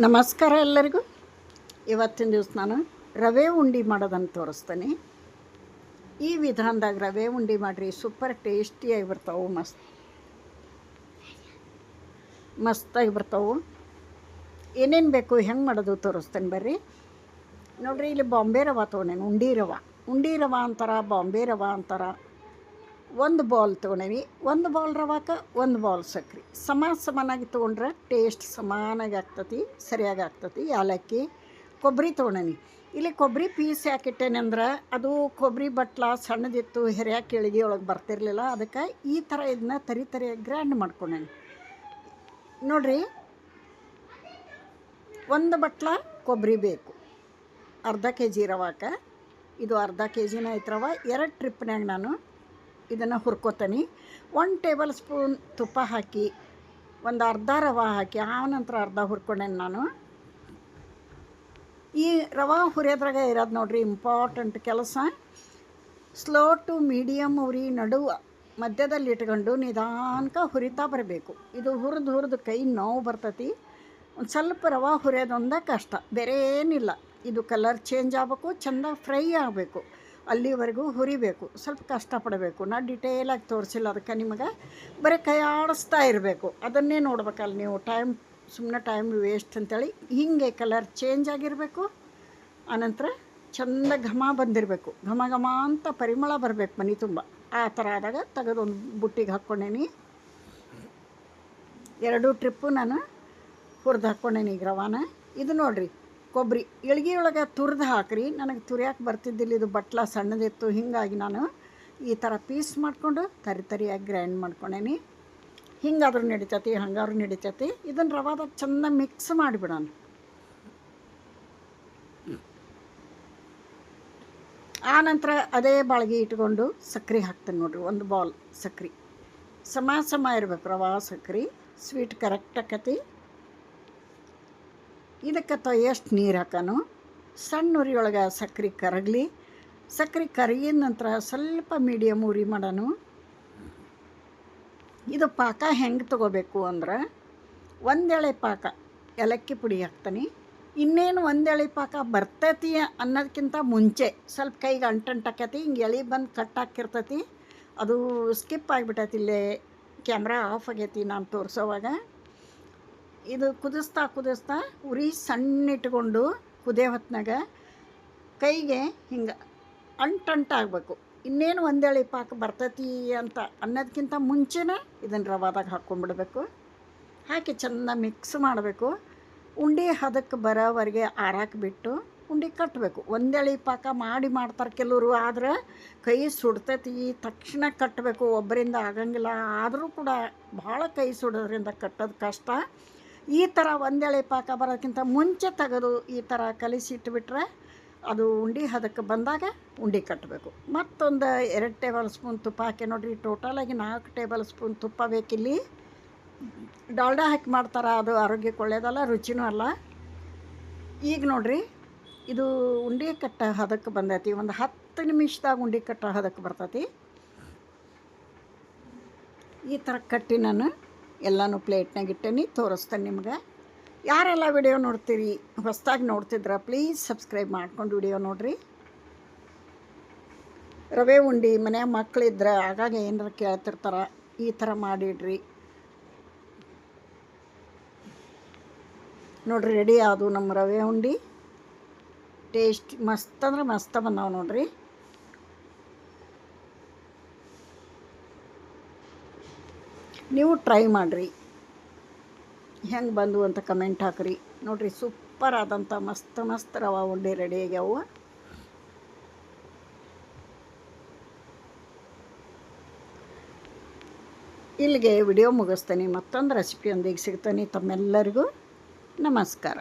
ನಮಸ್ಕಾರ ಎಲ್ಲರಿಗೂ. ಇವತ್ತಿನ ದಿವಸ ನಾನು ರವೆ ಉಂಡೆ ಮಾಡೋದನ್ನು ತೋರಿಸ್ತೀನಿ. ಈ ವಿಧಾನದಾಗ ರವೆ ಉಂಡೆ ಮಾಡಿರಿ, ಸೂಪರ್ ಟೇಸ್ಟಿಯಾಗಿ ಬರ್ತಾವೆ, ಮಸ್ತಾಗಿ ಬರ್ತಾವೆ. ಏನೇನು ಬೇಕು ಹೆಂಗೆ ಮಾಡೋದು ತೋರಿಸ್ತೇನೆ ಬರ್ರಿ. ನೋಡಿರಿ, ಇಲ್ಲಿ ಬಾಂಬೆ ರವೆ ತೊಗೊಂಡೇನು, ಉಂಡೆ ರವೆ ಅಂತಾರೆ, ಬಾಂಬೆ ರವೆ ಅಂತಾರೆ. ಒಂದು ಬೌಲ್ ತೊಗೊಂಡೇವಿ. ಒಂದು ಬೌಲ್ ರವಾಕ್ಕೆ ಒಂದು ಬೌಲ್ ಸಕ್ರೆ ಸಮಾನಾಗಿ ತೊಗೊಂಡ್ರೆ ಟೇಸ್ಟ್ ಸಮಾನಾಗಿ ಆಗ್ತತಿ, ಸರಿಯಾಗಿ ಆಗ್ತತಿ. ಏಲಕ್ಕಿ, ಕೊಬ್ಬರಿ ತೊಗೊಂಡೇನಿ. ಇಲ್ಲಿ ಕೊಬ್ಬರಿ ಪೀಸ್ ಯಾಕಿಟ್ಟೇನೆ ಅಂದ್ರೆ ಅದು ಕೊಬ್ಬರಿ ಬಟ್ಲ ಸಣ್ಣದಿತ್ತು, ಹೆರಿಯಾಗಿ ಕೆಳಗೆ ಒಳಗೆ ಬರ್ತಿರ್ಲಿಲ್ಲ. ಅದಕ್ಕೆ ಈ ಥರ ಇದನ್ನ ತರಿಯಾಗಿ ಗ್ರ್ಯಾಂಡ್ ಮಾಡ್ಕೊಂಡೇನಿ. ನೋಡಿರಿ, ಒಂದು ಬಟ್ಲ ಕೊಬ್ಬರಿ ಬೇಕು ಅರ್ಧ ಕೆ ಜಿ ರವಾಕ್ಕೆ. ಇದು ಅರ್ಧ ಕೆ ಜಿನ ಐತೆ ರವೆ. 2 ಟ್ರಿಪ್ನಾಗ ನಾನು ಇದನ್ನು ಹುರ್ಕೋತೀನಿ. 1 ಟೇಬಲ್ ಸ್ಪೂನ್ ತುಪ್ಪ ಹಾಕಿ ಒಂದು ಅರ್ಧ ರವೆ ಹಾಕಿ ಆನಂತರ ಅರ್ಧ ಹುರ್ಕೊಂಡೇನೆ ನಾನು. ಈ ರವೆ ಹುರಿಯೋದ್ರಾಗ ಇರೋದು ನೋಡ್ರಿ ಇಂಪಾರ್ಟೆಂಟ್ ಕೆಲಸ. ಸ್ಲೋ ಟು ಮೀಡಿಯಮ್ ಉರಿ ಮಧ್ಯದಲ್ಲಿ ಇಟ್ಕೊಂಡು ನಿಧಾನಕ್ಕೆ ಹುರಿತಾ ಬರಬೇಕು. ಇದು ಹುರಿದು ಕೈ ನೋವು ಬರ್ತೈತಿ. ಒಂದು ಸ್ವಲ್ಪ ರವೆ ಹುರಿಯೋದೊಂದೇ ಕಷ್ಟ, ಬೇರೆ ಏನಿಲ್ಲ. ಇದು ಕಲರ್ ಚೇಂಜ್ ಆಗಬೇಕು, ಚೆಂದ ಫ್ರೈ ಆಗಬೇಕು, ಅಲ್ಲಿವರೆಗೂ ಹುರಿಬೇಕು. ಸ್ವಲ್ಪ ಕಷ್ಟಪಡಬೇಕು. ನಾನು ಡಿಟೇಲಾಗಿ ತೋರಿಸಿಲ್ಲ, ಅದಕ್ಕೆ ನಿಮಗೆ ಬರೀ ಕೈ ಆಡಿಸ್ತಾ ಇರಬೇಕು. ಅದನ್ನೇ ನೋಡ್ಬೇಕಲ್ಲ ನೀವು. ಸುಮ್ಮನೆ ಟೈಮ್ ವೇಸ್ಟ್ ಅಂತೇಳಿ ಹೀಗೆ ಕಲರ್ ಚೇಂಜ್ ಆಗಿರಬೇಕು. ಆನಂತರ ಚೆಂದ ಘಮ ಬಂದಿರಬೇಕು, ಘಮ ಅಂತ ಪರಿಮಳ ಬರಬೇಕು ಮನೆ ತುಂಬ. ಆ ಥರ ಆದಾಗ ತೆಗೆದೊಂದು ಬುಟ್ಟಿಗೆ ಹಾಕ್ಕೊಂಡೇನಿ. 2 ಟ್ರಿಪ್ಪು ನಾನು ಹುರಿದು ಹಾಕ್ಕೊಂಡೇನಿ ಈಗ ರವಾನ. ಇದು ನೋಡಿರಿ, ಕೊಬ್ಬರಿ ಒಳಗೆ ತುರಿದು ಹಾಕ್ರಿ. ನನಗೆ ತುರಿಯಾಕೆ ಬರ್ತಿದ್ದಿಲ್ಲ, ಇದು ಬಟ್ಲ ಸಣ್ಣದಿತ್ತು. ಹೀಗಾಗಿ ನಾನು ಈ ಥರ ಪೀಸ್ ಮಾಡಿಕೊಂಡು ತರಿಯಾಗಿ ಗ್ರೈಂಡ್ ಮಾಡ್ಕೊಂಡೇನಿ. ಹಿಂಗಾದ್ರೂ ನಡಿತೈತಿ, ಹಂಗಾದ್ರೂ ನಡಿತೈತಿ. ಇದನ್ನು ರವಾದಾಗ ಚೆಂದ ಮಿಕ್ಸ್ ಮಾಡಿಬಿಡೋಣ. ಆನಂತರ ಅದೇ ಬಾಳ್ಗೆ ಇಟ್ಕೊಂಡು ಸಕ್ಕರೆ ಹಾಕ್ತೇನೆ ನೋಡಿರಿ. 1 ಬೌಲ್ ಸಕ್ಕರೆ ಸಮ ಇರಬೇಕು. ರವಾ ಸಕ್ಕರೆ ಸ್ವೀಟ್ ಕರೆಕ್ಟ್ ಆಕತಿ. ಇದಕ್ಕೆ ಎಷ್ಟು ನೀರು ಹಾಕೋನು. ಸಣ್ಣ ಉರಿಯೊಳಗೆ ಸಕ್ಕರೆ ಕರಗಲಿ. ಸಕ್ಕರೆ ಕರಗಿದ ನಂತರ ಸ್ವಲ್ಪ ಮೀಡಿಯಮ್ ಉರಿ ಮಾಡೋನು. ಇದು ಪಾಕ ಹೆಂಗೆ ತೊಗೋಬೇಕು ಅಂದ್ರೆ, 1 ಎಳೆ ಪಾಕ ಏಲಕ್ಕಿ ಪುಡಿ ಹಾಕ್ತಾನೆ. ಇನ್ನೇನು 1 ಎಳೆ ಪಾಕ ಬರ್ತೈತಿ ಅನ್ನೋದಕ್ಕಿಂತ ಮುಂಚೆ ಸ್ವಲ್ಪ ಕೈಗೆ ಅಂಟಂಟಾಕತಿ. ಹಿಂಗೆ ಎಳೆ ಬಂದು ಕಟ್ ಹಾಕಿರ್ತೈತಿ. ಅದು ಸ್ಕಿಪ್ ಆಗಿಬಿಟ್ಟೈತಿ. ಇಲ್ಲೇ ಕ್ಯಾಮ್ರಾ ಆಫ್ ಆಗೈತಿ ನಾನು ತೋರಿಸೋವಾಗ. ಇದು ಕುದಿಸ್ತಾ ಉರಿ ಸಣ್ಣ ಇಟ್ಕೊಂಡು ಕುದಿಯೋ ಹೊತ್ನಾಗ ಕೈಗೆ ಹಿಂಗೆ ಅಂಟಾಗಬೇಕು. ಇನ್ನೇನು 1 ಎಳೆ ಪಾಕ ಬರ್ತೈತಿ ಅಂತ ಅನ್ನೋದಕ್ಕಿಂತ ಮುಂಚೆನೇ ಇದನ್ನು ರವಾದಾಗ ಹಾಕ್ಕೊಂಡ್ಬಿಡ್ಬೇಕು. ಹಾಕಿ ಚೆಂದ ಮಿಕ್ಸ್ ಮಾಡಬೇಕು. ಉಂಡೆ ಹದಕ್ಕೆ ಬರೋವರೆಗೆ ಆರಾಕ್ಬಿಟ್ಟು ಉಂಡೆ ಕಟ್ಟಬೇಕು. 1 ಎಳೆ ಪಾಕ ಮಾಡ್ತಾರೆ ಕೆಲವರು. ಆದ್ರೆ ಕೈ ಸುಡ್ತೈತಿ, ತಕ್ಷಣ ಕಟ್ಟಬೇಕು. ಒಬ್ಬರಿಂದ ಆಗಂಗಿಲ್ಲ. ಆದರೂ ಕೂಡ ಭಾಳ ಕೈ ಸುಡೋದ್ರಿಂದ ಕಟ್ಟೋದು ಕಷ್ಟ. ಈ ಥರ 1 ಎಳೆ ಪಾಕ ಬರೋದಕ್ಕಿಂತ ಮುಂಚೆ ತೆಗೆದು ಈ ಥರ ಕಲಿಸಿಟ್ಬಿಟ್ರೆ ಅದು ಉಂಡೆ ಹದಕ್ಕೆ ಬಂದಾಗ ಉಂಡೆ ಕಟ್ಟಬೇಕು. ಮತ್ತೊಂದು 2 ಟೇಬಲ್ ಸ್ಪೂನ್ ತುಪ್ಪ ಹಾಕಿ ನೋಡಿರಿ. ಟೋಟಲಾಗಿ 4 ಟೇಬಲ್ ಸ್ಪೂನ್ ತುಪ್ಪ ಬೇಕಿಲ್ಲಿ. ಡಾಲ್ಡಾ ಹಾಕಿ ಮಾಡ್ತಾರೆ, ಅದು ಆರೋಗ್ಯಕ್ಕೆ ಒಳ್ಳೆಯದಲ್ಲ, ರುಚಿನೂ ಅಲ್ಲ. ಈಗ ನೋಡಿರಿ, ಇದು ಉಂಡೆ ಕಟ್ಟ ಹದಕ್ಕೆ ಬಂದೈತಿ. ಒಂದು 10 ನಿಮಿಷದಾಗ ಉಂಡೆ ಕಟ್ಟ ಹದಕ್ಕೆ ಬರ್ತೈತಿ. ಈ ಥರ ಕಟ್ಟಿ ನಾನು ಎಲ್ಲನೂ ಪ್ಲೇಟ್ನಾಗ ಇಟ್ಟೇನಿ, ತೋರಿಸ್ತೇನೆ ನಿಮ್ಗೆ. ಯಾರೆಲ್ಲ ವಿಡಿಯೋ ನೋಡ್ತೀರಿ, ಹೊಸದಾಗಿ ನೋಡ್ತಿದ್ರೆ ಪ್ಲೀಸ್ ಸಬ್ಸ್ಕ್ರೈಬ್ ಮಾಡ್ಕೊಂಡು ವಿಡಿಯೋ ನೋಡಿರಿ. ರವೆ ಉಂಡೆ ಮನ್ಯಾಗ ಮಕ್ಕಳಿದ್ರೆ ಆಗಾಗ ಏನಾರ ಕೇಳ್ತಿರ್ತಾರೆ, ಈ ಥರ ಮಾಡಿಡ್ರಿ. ನೋಡಿರಿ, ರೆಡಿ ಆದವು ನಮ್ಮ ರವೆ ಉಂಡೆ. ಟೇಸ್ಟ್ ಮಸ್ತ್ ಅಂದ್ರೆ ಮಸ್ತ್ ಬಂದಾವೆ ನೋಡಿರಿ. ನೀವು ಟ್ರೈ ಮಾಡಿರಿ, ಹೆಂಗೆ ಬಂದು ಅಂತ ಕಮೆಂಟ್ ಹಾಕಿರಿ. ನೋಡಿರಿ, ಸೂಪರ್ ಆದಂಥ ಮಸ್ತ್ ರವೆ ಉಂಡೆ ರೆಡಿ ಆಗ್ಯಾವು. ಇಲ್ಲಿಗೆ ವಿಡಿಯೋ ಮುಗಿಸ್ತೇನೆ. ಮತ್ತೊಂದು ರೆಸಿಪಿಯೊಂದಿಗೆ ಸಿಗ್ತೇನೆ. ತಮ್ಮೆಲ್ಲರಿಗೂ ನಮಸ್ಕಾರ.